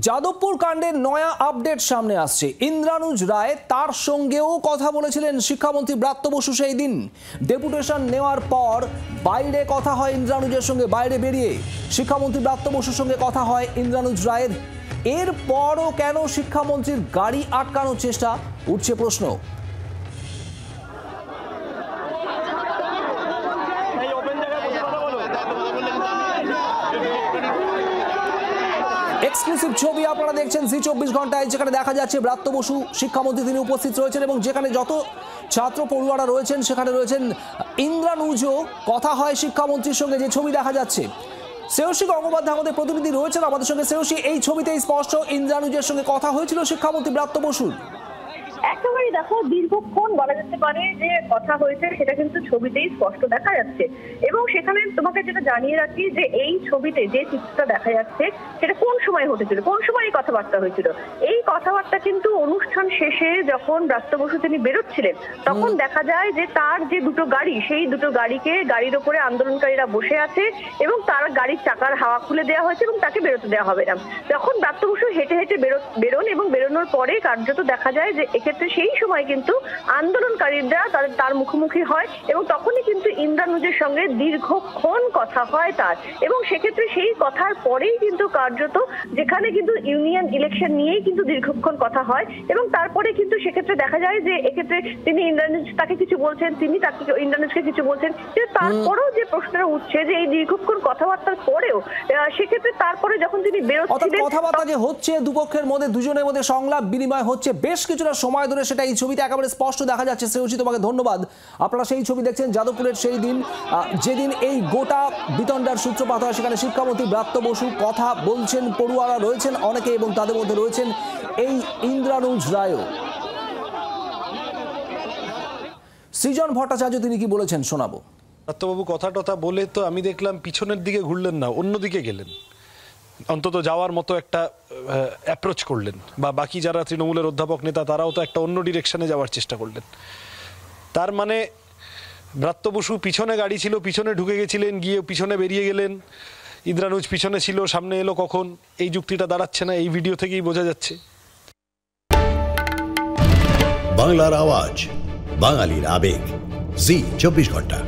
যাদবপুর কাণ্ডের নয়া আপডেট সামনে আসছে। ইন্দ্রানুজ রায় তার সঙ্গেও কথা বলেছিলেন শিক্ষামন্ত্রী ব্রাত্য বসু। সেই দিন ডেপুটেশন নেওয়ার পর বাইরে কথা হয় ইন্দ্রানুজের সঙ্গে, বাইরে বেরিয়ে শিক্ষামন্ত্রী ব্রাত্য বসুর সঙ্গে কথা হয় ইন্দ্রানুজ রায়ের। এরপরও কেন শিক্ষামন্ত্রীর গাড়ি আটকানোর চেষ্টা, উঠছে প্রশ্ন। এক্সক্লুসিভ ছবি আপনারা দেখছেন জি 24 ঘন্টায়, যেখানে দেখা যাচ্ছে ব্রাত্য বসু শিক্ষামন্ত্রী তিনি উপস্থিত রয়েছেন এবং যেখানে যত ছাত্র পড়ুয়ারা রয়েছেন সেখানে রয়েছেন ইন্দ্রানুজও। কথা হয় শিক্ষামন্ত্রীর সঙ্গে, যে ছবি দেখা যাচ্ছে। শ্রেয়সী গঙ্গোপাধ্যায় আমাদের প্রতিনিধি রয়েছেন আমাদের সঙ্গে। শ্রেয়সী, এই ছবিতেই স্পষ্ট ইন্দ্রানুজের সঙ্গে কথা হয়েছিল শিক্ষামন্ত্রী ব্রাত্য বসুর। একেবারেই দেখো, দীর্ঘক্ষণ বলা যেতে পারে যে কথা হয়েছে, সেটা কিন্তু ছবিতেই স্পষ্ট দেখা যাচ্ছে। এবং সেখানে তোমাকে যেটা জানিয়ে রাখি যে এই ছবিতে যে চিত্রটা দেখা যাচ্ছে সেটা কোন সময় ঘটেছিল, কোন সময় এই কথাবার্তা হয়েছিল। এই কথাবার্তা কিন্তু অনুষ্ঠান শেষে যখন ব্রাত্য বসু তিনি বেরোচ্ছিলেন তখন দেখা যায় যে তার যে দুটো গাড়ি, সেই দুটো গাড়ির ওপরে আন্দোলনকারীরা বসে আছে এবং তার গাড়ির চাকার হাওয়া খুলে দেওয়া হয়েছে এবং তাকে বেরোতে দেওয়া হবে না। যখন ব্রাত্য বসু হেঁটে হেঁটে বেরোন এবং বেরোনোর পরে কার্যত দেখা যায় যে এক্ষেত্রে সেই সময় কিন্তু আন্দোলনকারীরা তার মুখোমুখি হয় এবং তখনই কিন্তু ইন্দ্রানুজের সঙ্গে দীর্ঘক্ষণ কথা হয় তার। এবং সেক্ষেত্রে সেই কথার পরেই কিন্তু কার্যত যেখানে কিন্তু ইউনিয়ন ইলেকশন নিয়েই কিন্তু দীর্ঘক্ষণ কথা হয় এবং তারপরে কিন্তু সেক্ষেত্রে দেখা যায় যে এক্ষেত্রে তিনি ইন্দ্রানুজ তাকে কিছু বলছেন, তিনি তাকে ইন্দ্রানুজকে কিছু বলছেন। তারপরেও যে প্রশ্নটা উঠছে যে এই দীর্ঘক্ষণ কথাবার্তার পরেও সেক্ষেত্রে তারপরে যখন তিনি বেরোচ্ছিলেন, কথাবার্তা যে হচ্ছে দুপক্ষের মধ্যে, দুজনের মধ্যে সংলাপ বিনিময় হচ্ছে বেশ কিছুটা সময় ধরে, সেটা এই ছবিতে একেবারে স্পষ্ট দেখা যাচ্ছে। শ্রেয়সী, তোমাকে ধন্যবাদ। আপনারা সেই ছবি দেখছেন যাদবপুরের সেই দিন যেদিন এই গোটা বিতণ্ডার সূত্রপাত হয়। সেখানে শিক্ষামন্ত্রী ব্রাত্য বসু কথা বলছেন, পড়ুয়ারা রয়েছেন অনেকে এবং তাদের মধ্যে রয়েছেন এই ইন্দ্রানুজ রায়ও। সৃজন ভট্টাচার্য তিনি কি বলেছেন শোনাবো। ব্রাত্যবাবু কথা বলে তো আমি দেখলাম পিছনের দিকে ঘুরলেন না, অন্যদিকে গেলেন, অন্তত যাওয়ার মতো একটা অ্যাপ্রোচ করলেন। বা বাকি যারা তৃণমূলের অধ্যাপক নেতা তারাও তো একটা অন্য ডিরেকশনে যাওয়ার চেষ্টা করলেন। তার মানে ব্রাত্য বসু পিছনে গাড়ি ছিল, পিছনে ঢুকে গেছিলেন, গিয়ে পিছনে বেরিয়ে গেলেন। ইন্দ্রানুজ পিছনে ছিল, সামনে এলো কখন, এই যুক্তিটা দাঁড়াচ্ছে না। এই ভিডিও থেকেই বোঝা যাচ্ছে। বাংলার আওয়াজ, বাঙালির আবেগ, জি 24 ঘন্টা।